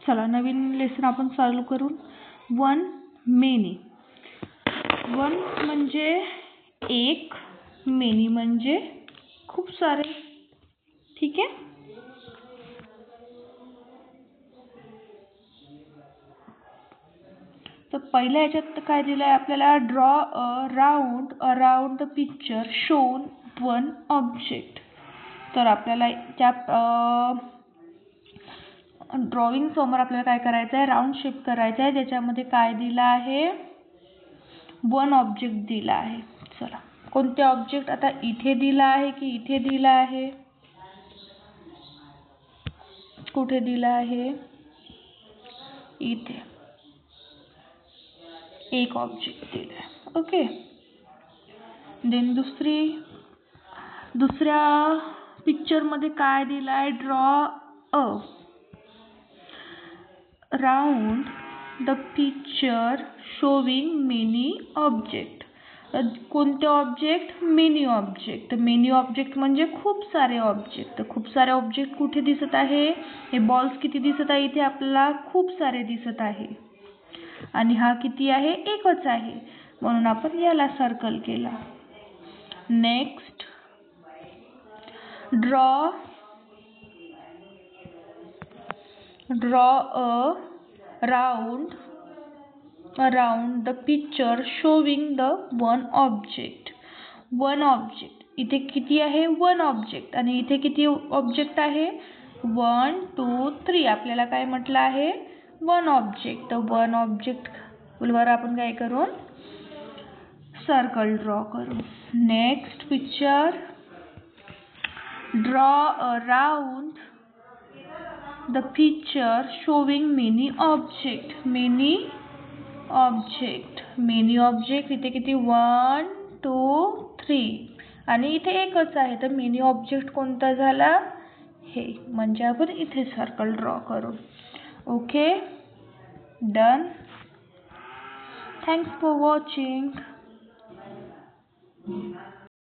चला नवीन लेसन आपण चालू करू. One many. वन म्हणजे एक, मेनी म्हणजे खूप सारे. ठीक आहे. तर पहिल्या ह्याच्यात काय दिलं आहे आपल्याला, draw a round around the picture shown one object. तर आपल्याला त्या ड्रॉइंग समोर आपल्याला काय करायचं आहे, राऊंड शेप करायचा आहे. त्याच्यामध्ये काय दिलं आहे, वन ऑब्जेक्ट दिला आहे. चला कोणते ऑब्जेक्ट, आता इथे दिला आहे की इथे दिला आहे, कुठे दिला आहे, इथे एक ऑब्जेक्ट दिला आहे. ओके. देन दुसऱ्या पिक्चरमध्ये काय दिलं आहे, draw around the picture showing many object. कोणते object, many object. Many object म्हणजे खूप सारे ऑब्जेक्ट. तर खूप सारे ऑब्जेक्ट कुठे दिसत आहे, हे बॉल्स किती दिसत आहे, इथे आपल्याला खूप सारे दिसत आहे. आणि हा किती आहे, एकच आहे, म्हणून आपण याला सर्कल केला. Next, draw a round around the picture showing the one object. One object, इथे किती आहे, वन ऑब्जेक्ट. आणि इथे किती ऑब्जेक्ट आहे, 1 2 3. आपल्याला काय म्हटलं आहे, वन ऑब्जेक्ट. तर वन ऑब्जेक्ट वर आपण काय करू, सर्कल ड्रॉ करू. Next picture, draw around the picture showing many object. Many object इथे किती, 1 2 3. आणि इथे एकच आहे, तर मेनी ऑब्जेक्ट कोणता झाला, हे. म्हणजे आपण इथे सर्कल ड्रॉ करू. Okay, done. Thanks for watching.